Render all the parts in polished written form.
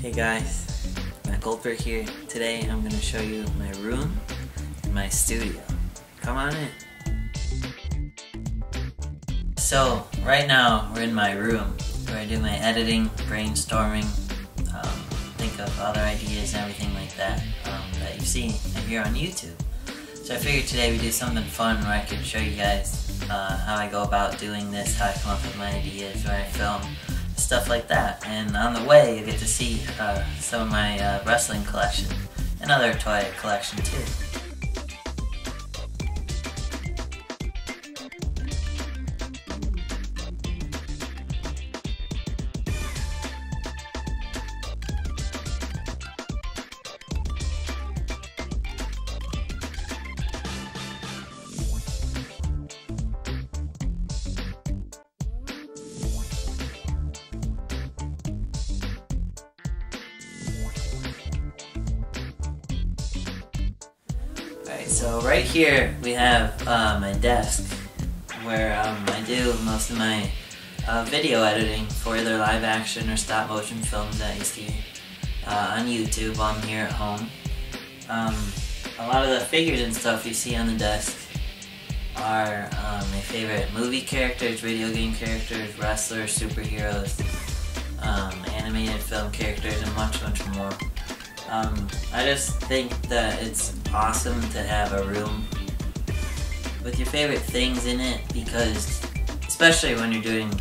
Hey guys, Matt Goldberg here. Today I'm going to show you my room and my studio. Come on in. So right now we're in my room where I do my editing, brainstorming, think of other ideas and everything like that that you see here on YouTube. So I figured today we do something fun where I could show you guys how I go about doing this, how I come up with my ideas, where I film, stuff like that. And on the way you get to see some of my wrestling collection and other toy collection too. Alright, so right here we have my desk where I do most of my video editing for either live action or stop motion films that you see on YouTube while I'm here at home. A lot of the figures and stuff you see on the desk are my favorite movie characters, video game characters, wrestlers, superheroes, animated film characters, and much more. I just think that it's awesome to have a room with your favorite things in it, because especially when you're doing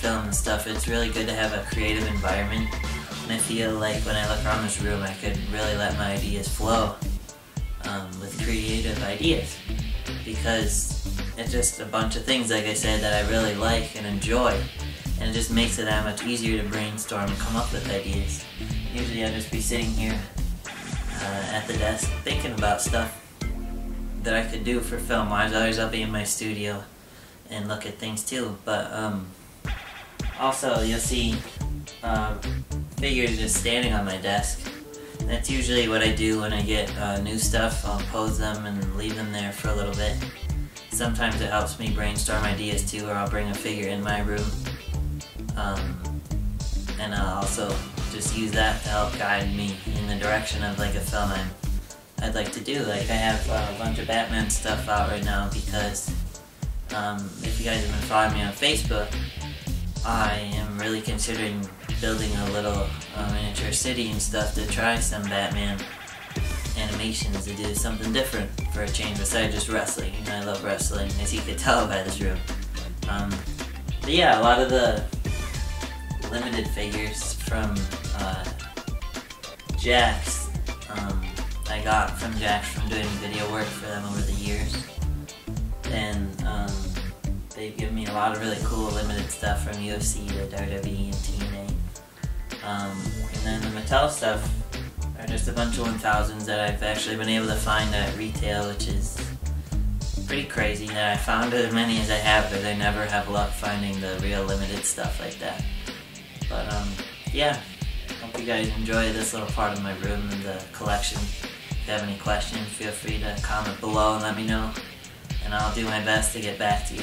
film and stuff, it's really good to have a creative environment. And I feel like when I look around this room I could really let my ideas flow with creative ideas, because it's just a bunch of things, like I said, that I really like and enjoy, and it just makes it that much easier to brainstorm and come up with ideas. Usually I'll just be sitting here at the desk thinking about stuff that I could do for film-wise. Otherwise I'll be in my studio and look at things too. But also you'll see figures just standing on my desk. That's usually what I do when I get new stuff. I'll pose them and leave them there for a little bit. Sometimes it helps me brainstorm ideas too, or I'll bring a figure in my room. And I'll also just use that to help guide me in the direction of like a film I'd like to do. Like I have a bunch of Batman stuff out right now because if you guys have been following me on Facebook, I am really considering building a little miniature city and stuff to try some Batman animations, to do something different for a change besides just wrestling. You know, I love wrestling, as you could tell by this room. But yeah, a lot of the limited figures from Jax, I got from Jax from doing video work for them over the years, and they've given me a lot of really cool limited stuff from UFC to WWE and TNA. And then the Mattel stuff are just a bunch of 1000s that I've actually been able to find at retail, which is pretty crazy that I found as many as I have, but I never have luck finding the real limited stuff like that. But yeah, hope you guys enjoy this little part of my room and the collection. If you have any questions, feel free to comment below and let me know, and I'll do my best to get back to you.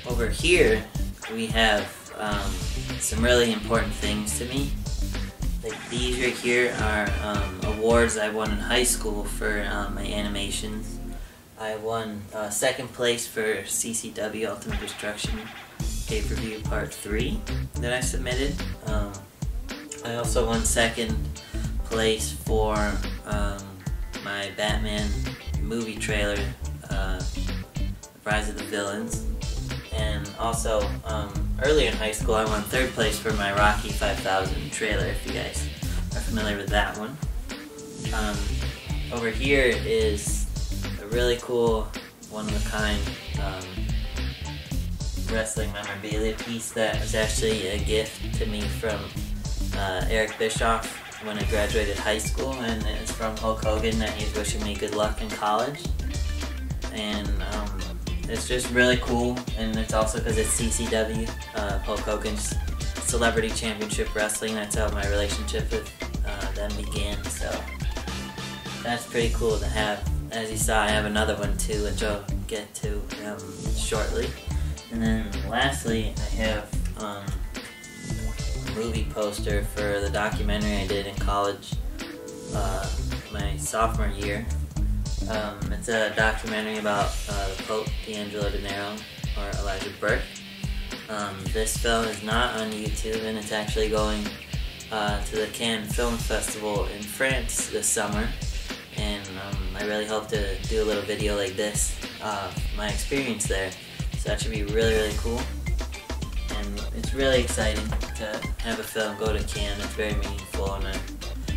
Over here, we have some really important things to me. Like these right here are awards I won in high school for my animations. I won second place for CCW Ultimate Destruction Pay-Per-View Part 3 that I submitted. I also won second place for my Batman movie trailer, Rise of the Villains. And also, earlier in high school I won third place for my Rocky 5000 trailer, if you guys are familiar with that one. Over here is a really cool, one-of-a-kind wrestling memorabilia piece that was actually a gift to me from Eric Bischoff when I graduated high school, and it's from Hulk Hogan that he's wishing me good luck in college. And it's just really cool, and it's also because it's CCW, Hulk Hogan's Celebrity Championship Wrestling. That's how my relationship with them began, so that's pretty cool to have. As you saw, I have another one too, which I'll get to shortly. And then lastly, I have a movie poster for the documentary I did in college my sophomore year. It's a documentary about the Pope, D'Angelo De Niro, or Elijah Burke. This film is not on YouTube, and it's actually going to the Cannes Film Festival in France this summer. And I really hope to do a little video like this, my experience there. So that should be really, really cool. And it's really exciting to have a film go to Cannes. It's very meaningful, and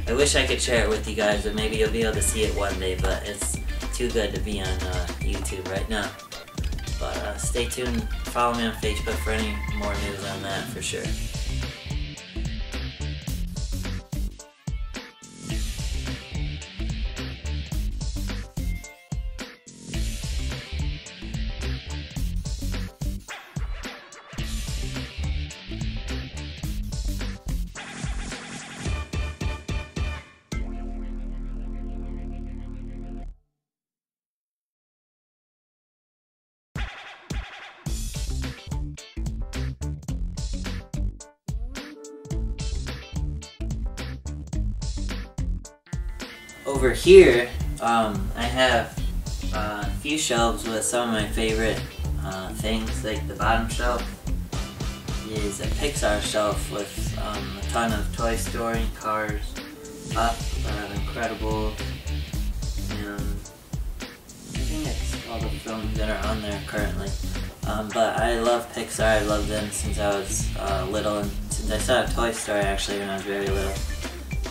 I wish I could share it with you guys, but maybe you'll be able to see it one day, but it's too good to be on YouTube right now. But stay tuned, follow me on Facebook for any more news on that for sure. Over here, I have a few shelves with some of my favorite things. Like the bottom shelf is a Pixar shelf with a ton of Toy Story, Cars, Up, Incredible, and I think that's all the films that are on there currently. But I love Pixar. I loved them since I was little, and since I saw Toy Story actually when I was very little.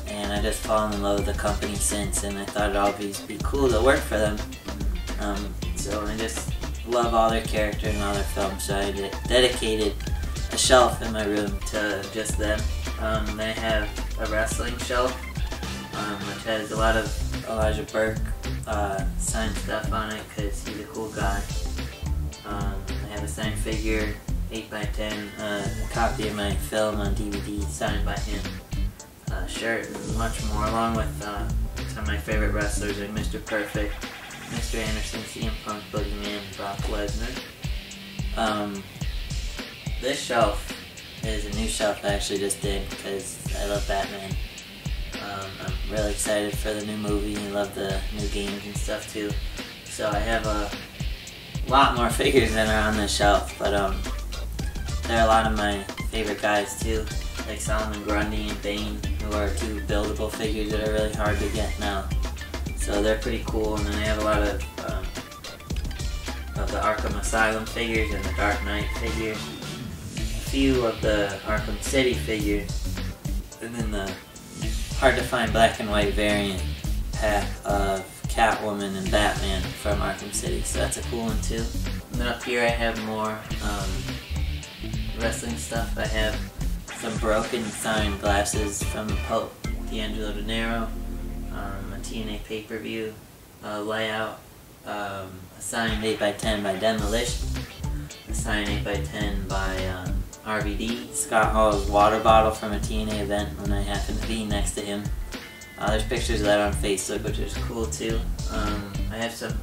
And I just fallen in love with the company since, and I thought it'd always be cool to work for them. So I just love all their characters and all their films, so I dedicated a shelf in my room to just them. I have a wrestling shelf, which has a lot of Elijah Burke signed stuff on it because he's a cool guy. I have a signed figure, 8x10, a copy of my film on DVD signed by him. Shirt and much more, along with some of my favorite wrestlers like Mr. Perfect, Mr. Anderson, CM Punk, Boogeyman, Brock Lesnar. This shelf is a new shelf I actually just did because I love Batman. I'm really excited for the new movie. I love the new games and stuff too. So I have a lot more figures than are on this shelf, but there are a lot of my favorite guys too, like Solomon Grundy and Bane, who are two buildable figures that are really hard to get now. So they're pretty cool. And then I have a lot of the Arkham Asylum figures and the Dark Knight figures, a few of the Arkham City figures, and then the hard to find black and white variant pack of Catwoman and Batman from Arkham City. So that's a cool one too. And then up here I have more wrestling stuff. I have some broken signed glasses from the Pope, D'Angelo De Niro, a TNA pay-per-view layout, a signed 8x10 by Demolition, a signed 8x10 by RVD, Scott Hall's water bottle from a TNA event when I happened to be next to him. There's pictures of that on Facebook, which is cool too. I have some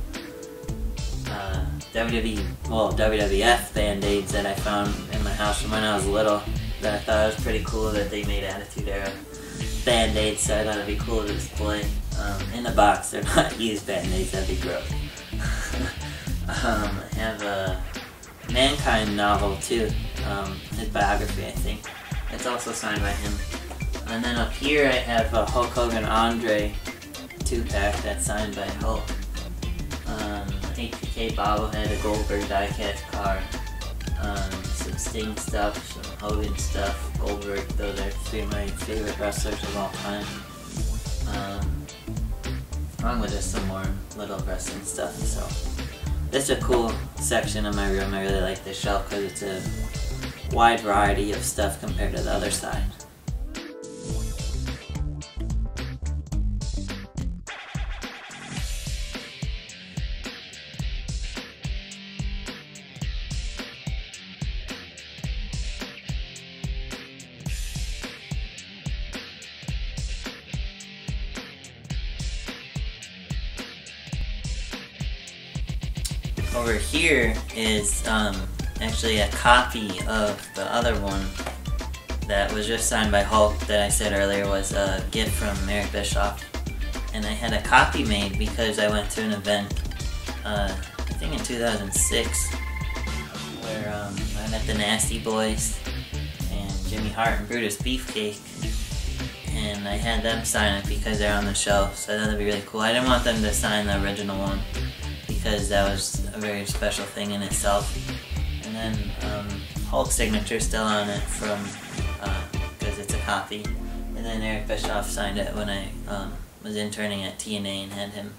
WWF Band-Aids that I found in my house from when I was little that I thought it was pretty cool that they made Attitude Era Band-Aids, so I thought it'd be cool to display. In the box, they're not used Band-Aids, that'd be gross. I have a Mankind novel too, his biography I think. It's also signed by him. And then up here I have a Hulk Hogan Andre 2-pack that's signed by Hulk. HBK bobblehead, a Goldberg die-cast card, some Sting stuff, some Hogan stuff, Goldberg. Those are three of my favorite wrestlers of all time. Along with just some more little wrestling stuff. So this is a cool section of my room. I really like this shelf because it's a wide variety of stuff compared to the other side. Over here is actually a copy of the other one that was just signed by Hulk that I said earlier was a gift from Eric Bischoff. And I had a copy made because I went to an event, I think in 2006, where I met the Nasty Boys and Jimmy Hart and Brutus Beefcake. And I had them sign it because they're on the shelf, so I thought that'd be really cool. I didn't want them to sign the original one because that was a very special thing in itself. And then Hulk's signature is still on it from because it's a copy. And then Eric Bischoff signed it when I was interning at TNA and had him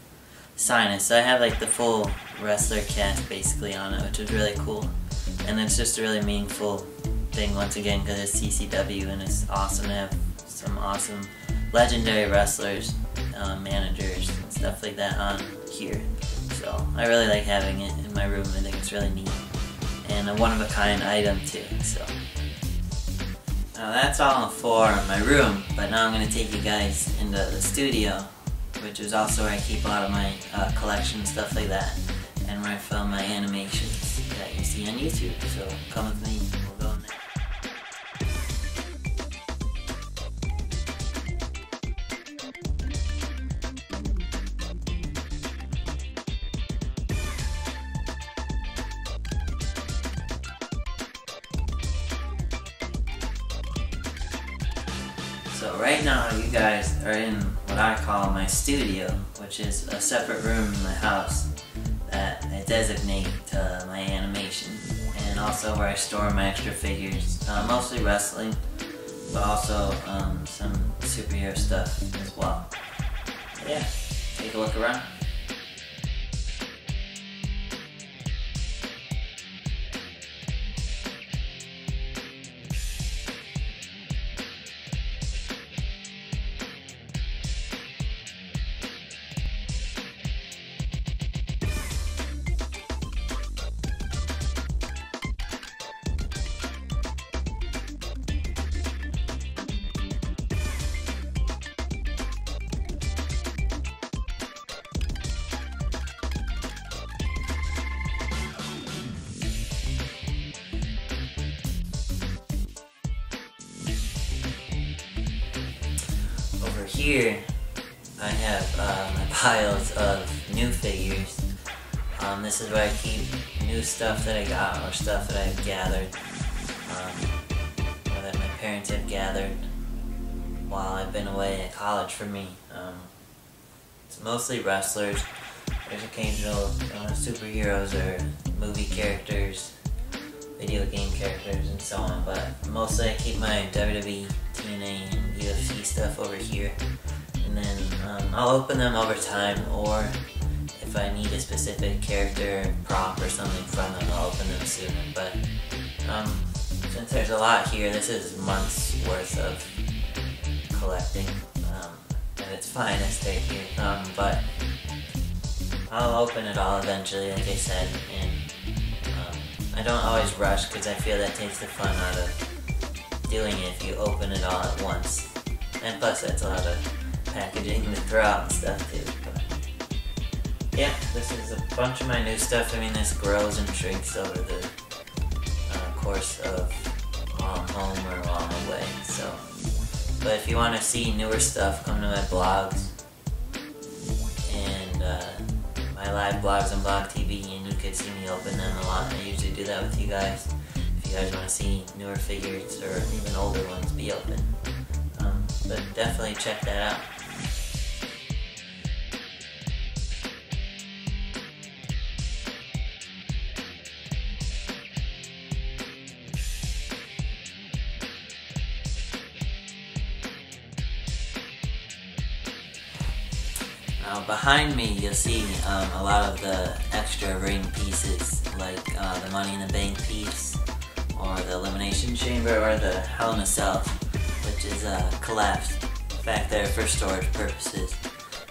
sign it. So I have like the full wrestler cast basically on it, which is really cool. And it's just a really meaningful thing once again because it's CCW and it's awesome to have some awesome legendary wrestlers, managers and stuff like that on here. So I really like having it in my room. I think it's really neat and a one-of-a-kind item too. So now that's all for my room, but now I'm going to take you guys into the studio, which is also where I keep a lot of my collection and stuff like that, and where I film my animations that you see on YouTube. So come with me, we'll go in there. So right now you guys are in what I call my studio, which is a separate room in my house that I designate to my animation, and also where I store my extra figures, mostly wrestling, but also some superhero stuff as well. So yeah, take a look around. Over here, I have my piles of new figures. This is where I keep new stuff that I got or stuff that I've gathered, or that my parents have gathered while I've been away at college for me. It's mostly wrestlers. There's occasional superheroes or movie characters, video game characters, and so on, but mostly I keep my WWE, TNA, and UFC stuff over here, and then I'll open them over time, or if I need a specific character, prop, or something from them, I'll open them sooner. But since there's a lot here, this is months worth of collecting at its finest right here, but I'll open it all eventually, like I said, and I don't always rush because I feel that takes the fun out of doing it if you open it all at once. And plus that's a lot of packaging to throw out and stuff too. But yeah, this is a bunch of my new stuff. I mean, this grows and shrinks over the course of while I'm home or while I'm away. So, but if you want to see newer stuff, come to my blogs and my live blogs on Blog TV, and you could see me open them a lot. I usually do that with you guys. If you guys want to see newer figures or even older ones be open. But definitely check that out. Now behind me you'll see a lot of the extra ring pieces, like the Money in the Bank piece, or the Elimination Chamber, or the Hell in a Cell, which is collapsed back there for storage purposes.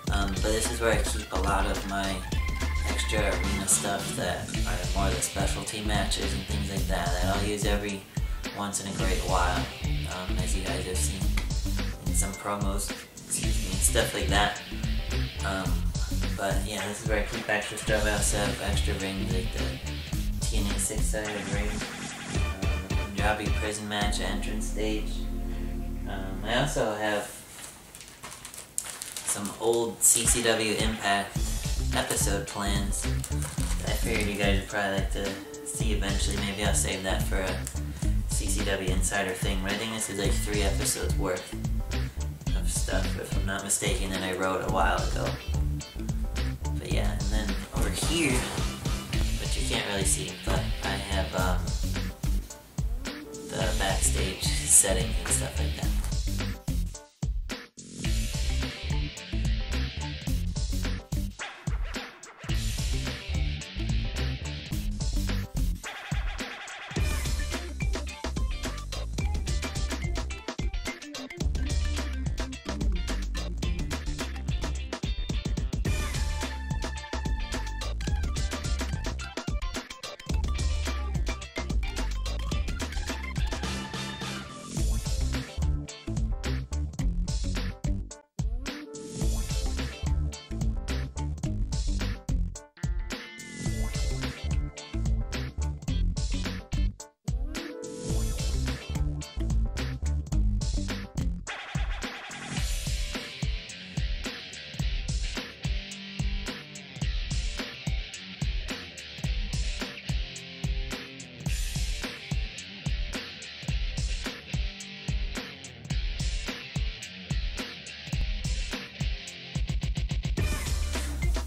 But this is where I keep a lot of my extra arena stuff that are more the specialty matches and things like that I'll use every once in a great while, as you guys have seen in some promos, excuse me, and stuff like that. But yeah, this is where I keep extra stuff. I also have extra rings like the TNA 6-sided ring, the Punjabi prison match entrance stage. I also have some old CCW Impact episode plans that I figured you guys would probably like to see eventually. Maybe I'll save that for a CCW Insider thing, but I think this is like 3 episodes worth of stuff, if I'm not mistaken, that I wrote a while ago. But yeah, and then over here, which you can't really see, but I have the backstage setting and stuff like that.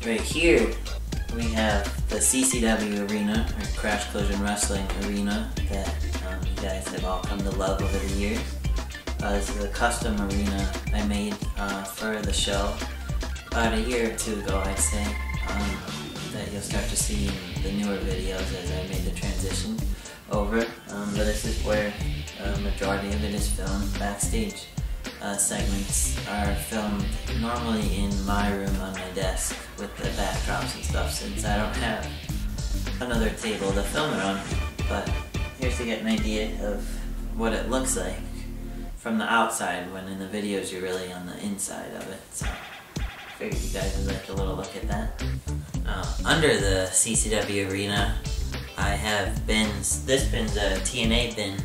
Right here, we have the CCW arena, or Crash Collision Wrestling arena, that you guys have all come to love over the years. This is a custom arena I made for the show about a year or 2 ago, I'd say, that you'll start to see in the newer videos as I made the transition over. But this is where a majority of it is filmed. Backstage segments are filmed normally in my room on my desk with the backdrops and stuff, since I don't have another table to film it on. But here's to get an idea of what it looks like from the outside, when in the videos you're really on the inside of it. So I figured you guys would like a little look at that. Under the CCW arena, I have bins. This bin's a TNA bin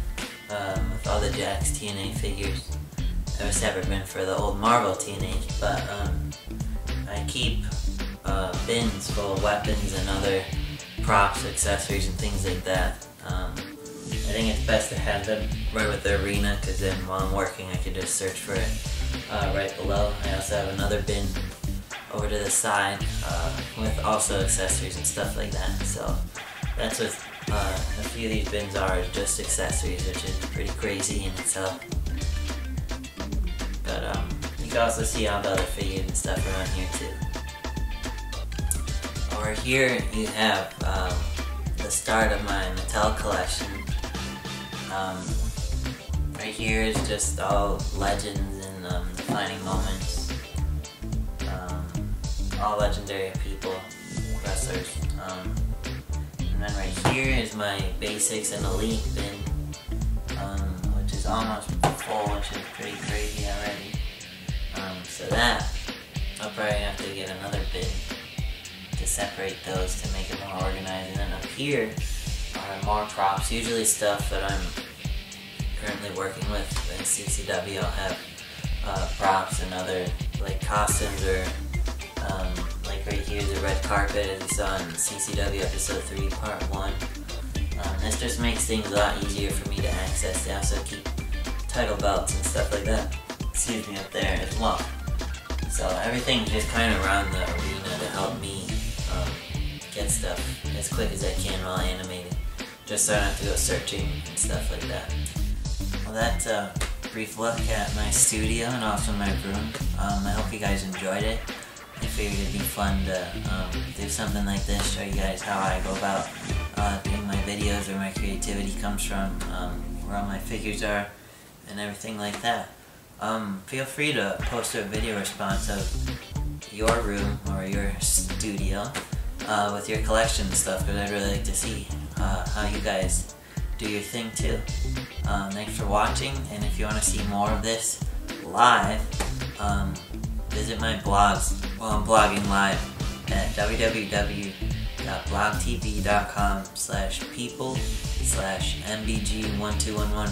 with all the Jakks TNA figures. I have a separate bin for the old Marvel TNA, but I keep bins full of weapons and other props, accessories, and things like that. I think it's best to have them right with the arena, because then while I'm working I can just search for it right below. I also have another bin over to the side with also accessories and stuff like that. So that's what a few of these bins are, is just accessories, which is pretty crazy in itself. But you can also see all the other figures and stuff around here too. Over here you have the start of my Mattel collection. Right here is just all legends and defining moments. All legendary people, wrestlers. And then right here is my basics and elite bin, which is almost full, which is pretty crazy already. So that, I'll probably have to get another bin to separate those to make it more organized. And then up here are more props, usually stuff that I'm currently working with in CCW. I'll have props and other like costumes, or like right here, the red carpet as you saw in CCW episode 3 part 1. This just makes things a lot easier for me to access. They also keep title belts and stuff like that, excuse me, up there as well. So everything's just kind of around the arena to help me get stuff as quick as I can while animating, just so I don't have to go searching and stuff like that. Well, that's a brief look at my studio and also my room. I hope you guys enjoyed it. I figured it'd be fun to do something like this, show you guys how I go about doing my videos, where my creativity comes from, where all my figures are, and everything like that. Feel free to post a video response of your room or your studio with your collection and stuff, because I'd really like to see how you guys do your thing too. Thanks for watching, and if you want to see more of this live, visit my blogs while I'm blogging live at www.blogtv.com/people/MBG1211.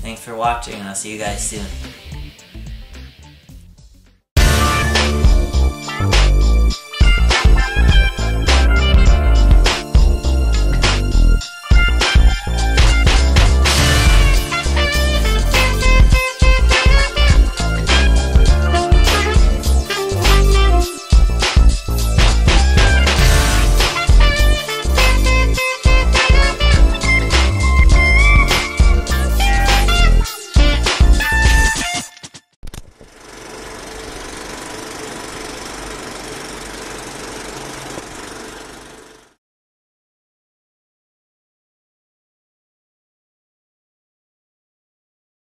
Thanks for watching, and I'll see you guys soon.